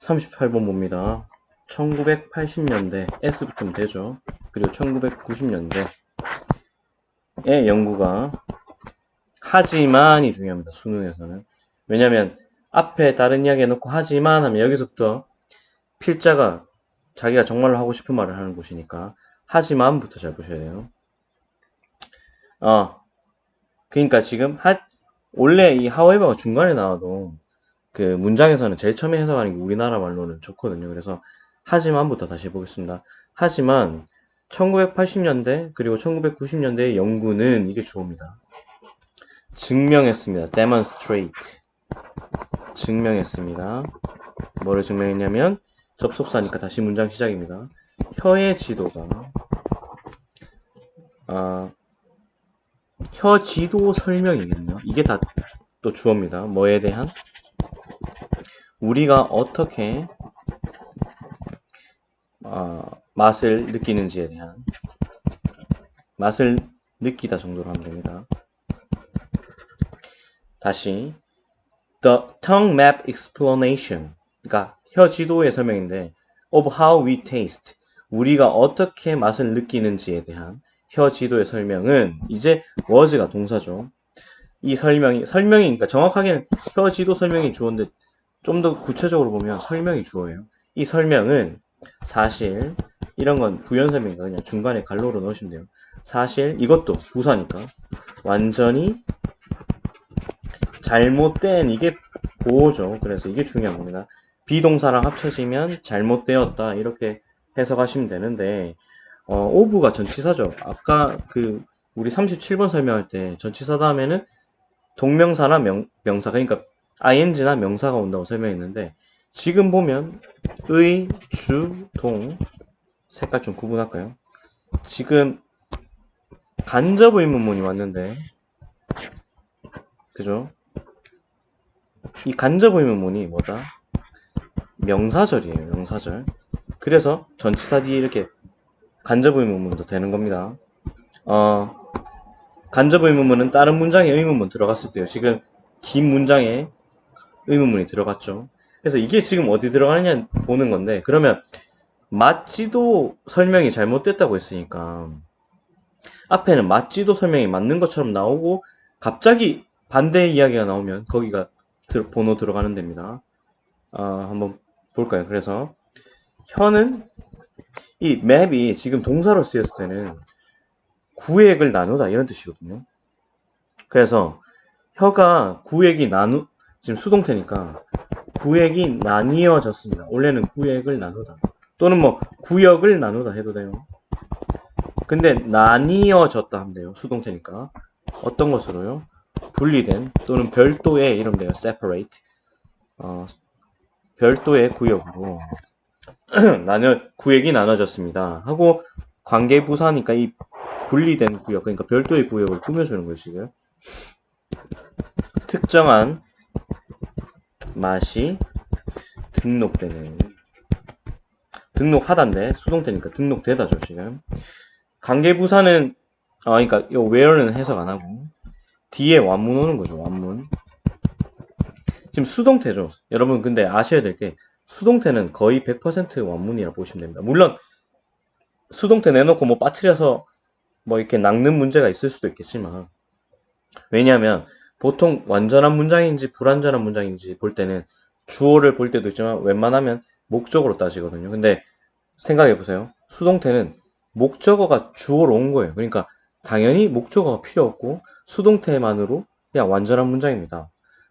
38번 봅니다. 1980년대 S 붙으면 되죠. 그리고 1990년대의 연구가 하지만이 중요합니다. 수능에서는. 왜냐면 앞에 다른 이야기 해놓고 하지만 하면 여기서부터 필자가 자기가 정말로 하고 싶은 말을 하는 곳이니까 하지만부터 잘 보셔야 돼요. 그러니까 지금 원래 이 however가 중간에 나와도 그 문장에서는 제일 처음에 해석하는 게 우리나라 말로는 좋거든요. 그래서 하지만부터 다시 해보겠습니다. 하지만 1980년대 그리고 1990년대의 연구는 이게 주어입니다. 증명했습니다. demonstrate. 증명했습니다. 뭐를 증명했냐면 접속사니까 다시 문장 시작입니다. 혀의 지도가 혀 지도 설명이거든요. 이게 다 또 주어입니다. 뭐에 대한? 우리가 어떻게 맛을 느끼는지에 대한 맛을 느끼다 정도로 하면 됩니다. 다시 The tongue map explanation 그러니까 혀 지도의 설명인데 of how we taste 우리가 어떻게 맛을 느끼는지에 대한 혀 지도의 설명은 이제 was가 동사죠. 이 설명이 그러니까 정확하게는 혀 지도 설명이 주어인데 좀 더 구체적으로 보면 설명이 주어예요. 이 설명은 사실 이런 건 부연 설명이니까 그냥 중간에 갈로로 넣으시면 돼요. 사실 이것도 부사니까 완전히 잘못된 이게 보호죠. 그래서 이게 중요한 겁니다. 비동사랑 합쳐지면 잘못되었다 이렇게 해석하시면 되는데 오브가 전치사죠. 아까 그 우리 37번 설명할 때 전치사 다음에는 동명사나 명사 그러니까 ing나 명사가 온다고 설명했는데 지금 보면 의, 주, 동 색깔 좀 구분할까요? 지금 간접 의문문이 왔는데 그죠? 이 간접 의문문이 뭐다? 명사절이에요. 명사절. 그래서 전치사 뒤에 이렇게 간접 의문문도 되는 겁니다. 간접 의문문은 다른 문장에 의문문 들어갔을 때요. 지금 긴 문장에 의문문이 들어갔죠. 그래서 이게 지금 어디 들어가느냐 보는 건데 그러면 맞지도 설명이 잘못됐다고 했으니까 앞에는 맞지도 설명이 맞는 것처럼 나오고 갑자기 반대의 이야기가 나오면 거기가 번호 들어가는 데입니다. 한번 볼까요? 그래서 혀는 이 맵이 지금 동사로 쓰였을 때는 구획을 나누다 이런 뜻이거든요. 그래서 혀가 구획이 지금 수동태니까 구획이 나뉘어졌습니다. 원래는 구획을 나누다 또는 뭐 구역을 나누다 해도 돼요. 근데 나뉘어졌다 하면 돼요. 수동태니까 어떤 것으로요? 분리된 또는 별도의 이러면 돼요. separate 별도의 구역으로 구역이 나눠졌습니다. 하고 관계부사니까 이 분리된 구역, 그러니까 별도의 구역을 꾸며주는 거예요, 지금. 특정한 맛이 등록되는. 등록하다인데, 수동태니까 등록되다죠, 지금. 관계부사는, 그러니까 요 where는 해석 안 하고, 뒤에 완문 오는 거죠, 완문. 지금 수동태죠. 여러분, 근데 아셔야 될 게, 수동태는 거의 100% 완문이라 보시면 됩니다. 물론, 수동태 내놓고 뭐 빠뜨려서 뭐 이렇게 낚는 문제가 있을 수도 있겠지만 왜냐하면 보통 완전한 문장인지 불완전한 문장인지 볼 때는 주어를 볼 때도 있지만 웬만하면 목적어로 따지거든요. 근데 생각해 보세요. 수동태는 목적어가 주어로 온 거예요. 그러니까 당연히 목적어가 필요 없고 수동태만으로 그냥 완전한 문장입니다.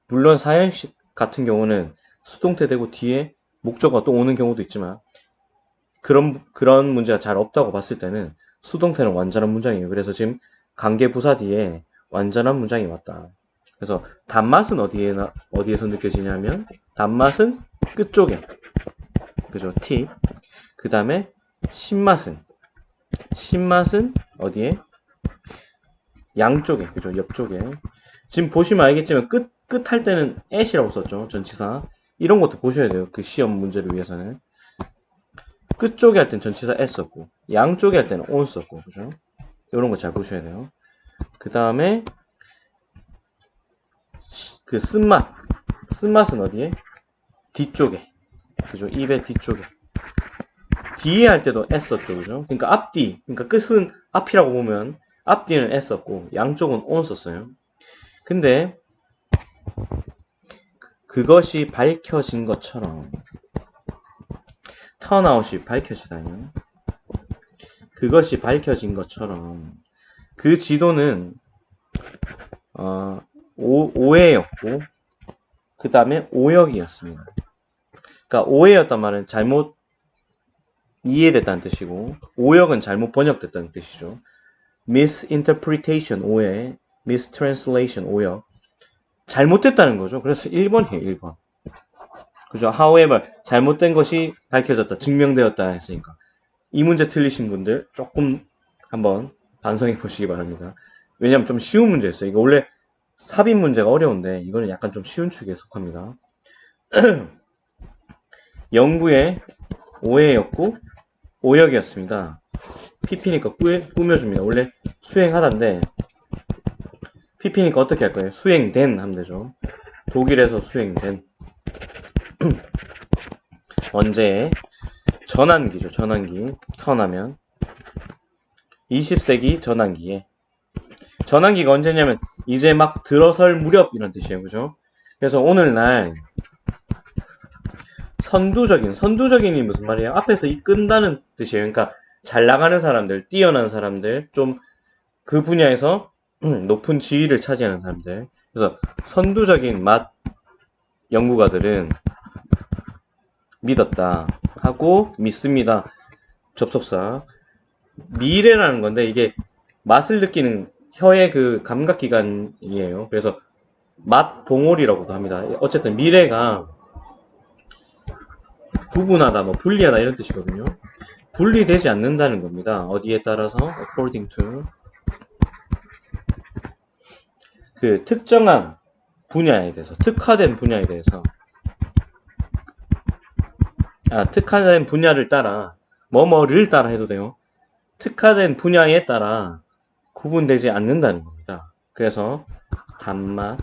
물론 사연식 같은 경우는 수동태 되고 뒤에 목적어가 또 오는 경우도 있지만 그런 문제가 잘 없다고 봤을 때는 수동태는 완전한 문장이에요. 그래서 지금 관계부사 뒤에 완전한 문장이 왔다. 그래서 단맛은 어디에서 느껴지냐면 단맛은 끝쪽에 그죠? 팁. 그 다음에 신맛은 어디에? 양쪽에 그죠? 옆쪽에. 지금 보시면 알겠지만 끝 할 때는 at이라고 썼죠. 전치사. 이런 것도 보셔야 돼요. 그 시험 문제를 위해서는. 끝쪽에 할 땐 전치사 s 썼고 양쪽에 할 때는 on 썼고 그죠? 이런 거 잘 보셔야 돼요. 그 다음에 그 쓴맛은 어디에? 뒤쪽에 그죠? 입의 뒤쪽에. 뒤에 할 때도 애썼죠, 그죠? 그러니까 앞뒤, 그러니까 끝은 앞이라고 보면 앞뒤는 애썼고 양쪽은 on 썼어요. 근데 그것이 밝혀진 것처럼 턴아웃이 밝혀지다니요. 그것이 밝혀진 것처럼 그 지도는 오해였고 그 다음에 오역이었습니다. 그러니까 오해였단 말은 잘못 이해됐다는 뜻이고 오역은 잘못 번역됐다는 뜻이죠. misinterpretation 오해, mistranslation 오역 잘못됐다는 거죠. 그래서 1번이에요. 1번. 그죠? however 잘못된 것이 밝혀졌다, 증명되었다 했으니까 이 문제 틀리신 분들 조금 한번 반성해 보시기 바랍니다. 왜냐면 좀 쉬운 문제였어요. 이거 원래 삽입 문제가 어려운데 이거는 약간 좀 쉬운 축에 속합니다. 영구의 오해였고 오역이었습니다. PP니까 꾸며줍니다. 원래 수행하다인데 PP니까 어떻게 할 거예요? 수행된 하면 되죠. 독일에서 수행된 언제? 전환기죠. 전환기. 턴하면 20세기 전환기에 전환기가 언제냐면 이제 막 들어설 무렵 이런 뜻이에요. 그죠? 그래서 오늘날 선두적인이 무슨 말이에요? 앞에서 이끈다는 뜻이에요. 그러니까 잘 나가는 사람들, 뛰어난 사람들, 좀 그 분야에서 높은 지위를 차지하는 사람들. 그래서 선두적인 맛 연구가들은 믿었다 하고 믿습니다. 접속사. 미래라는 건데 이게 맛을 느끼는 혀의 그 감각기관이에요. 그래서 맛 봉오리라고도 합니다. 어쨌든 미래가 구분하다, 뭐 분리하다 이런 뜻이거든요. 분리되지 않는다는 겁니다. 어디에 따라서 according to 그 특정한 분야에 대해서, 특화된 분야에 대해서 특화된 분야를 따라 뭐뭐를 따라 해도 돼요. 특화된 분야에 따라 구분되지 않는다는 겁니다. 그래서 단맛,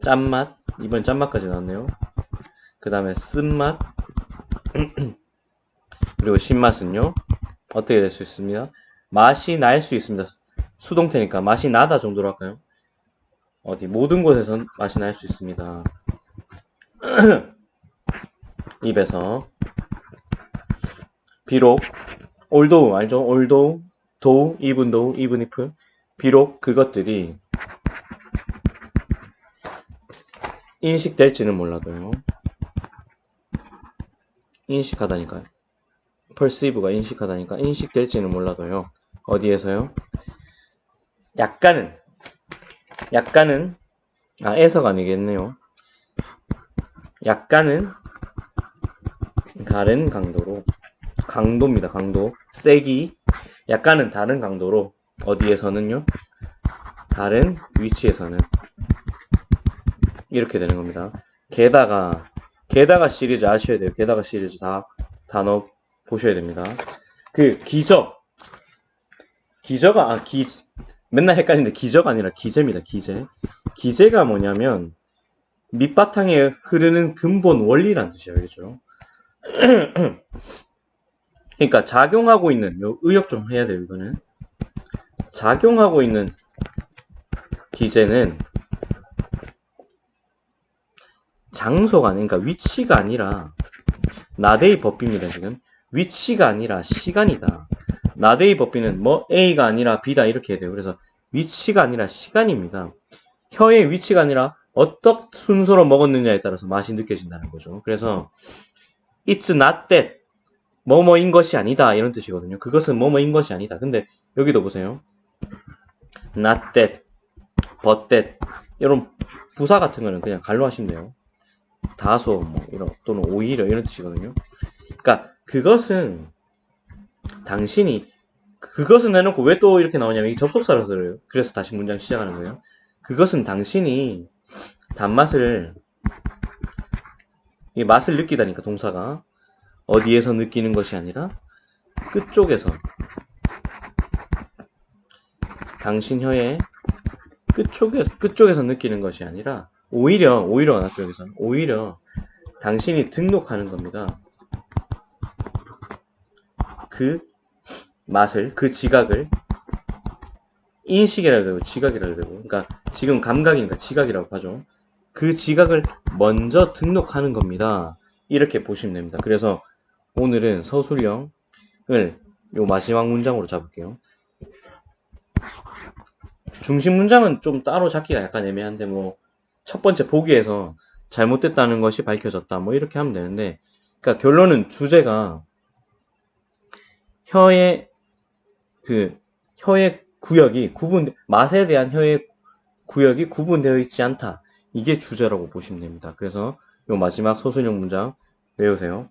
짠맛, 이번 짠맛까지 나왔네요. 그 다음에 쓴맛, 그리고 신맛은요 어떻게 될 수 있습니다. 맛이 날 수 있습니다. 수동태니까 맛이 나다 정도로 할까요? 어디 모든 곳에선 맛이 날 수 있습니다. 입에서 비록 although 알죠? although, though, even though, even if 비록 그것들이 인식될지는 몰라도요. 인식하다니까요. perceive가 인식하다니까 인식될지는 몰라도요. 어디에서요? 약간은 에서가 아니겠네요. 약간은 다른 강도입니다. 강도 세기 약간은 다른 강도로 어디에서는요? 다른 위치에서는 이렇게 되는 겁니다. 게다가 시리즈 아셔야 돼요. 게다가 시리즈 다 단어 보셔야 됩니다. 그 맨날 헷갈리는데 기저가 아니라 기제입니다. 기제가 뭐냐면 밑바탕에 흐르는 근본 원리란 뜻이에요. 그렇죠? 그러니까 작용하고 있는 요 의역 좀 해야 돼요. 이거는 작용하고 있는 기제는 장소가 아니니까 위치가 아니라 나데이 법비입니다. 지금 위치가 아니라 시간이다. 나데이 법비는 뭐 A가 아니라 B다 이렇게 해야 돼요. 그래서 위치가 아니라 시간입니다. 혀의 위치가 아니라 어떤 순서로 먹었느냐에 따라서 맛이 느껴진다는 거죠. 그래서 it's not that 뭐뭐인 것이 아니다 이런 뜻이거든요. 그것은 뭐뭐인 것이 아니다. 근데 여기도 보세요. not that, but that 이런 부사 같은 거는 그냥 갈로 하시면 돼요. 다소 뭐 이런 또는 오히려 이런 뜻이거든요. 그러니까 그것은 해놓고 왜 또 이렇게 나오냐면 이 접속사라서 그래요. 그래서 다시 문장 시작하는 거예요. 그것은 당신이 단맛을 이 맛을 느끼다니까 동사가 어디에서 느끼는 것이 아니라 끝쪽에서 당신 혀의 끝쪽에서 느끼는 것이 아니라 오히려 어느 쪽에서는 오히려 당신이 등록하는 겁니다. 그 맛을, 그 지각을 인식이라고 되고 지각이라고 되고, 그러니까 지금 감각이니까 지각이라고 하죠. 그 지각을 먼저 등록하는 겁니다. 이렇게 보시면 됩니다. 그래서 오늘은 서술형을 요 마지막 문장으로 잡을게요. 중심 문장은 좀 따로 잡기가 약간 애매한데, 뭐 첫 번째 보기에서 잘못됐다는 것이 밝혀졌다, 뭐 이렇게 하면 되는데, 그러니까 결론은 주제가 혀의 구역이 맛에 대한 혀의 구역이 구분되어 있지 않다. 이게 주제라고 보시면 됩니다. 그래서 요 마지막 서술형 문장 외우세요.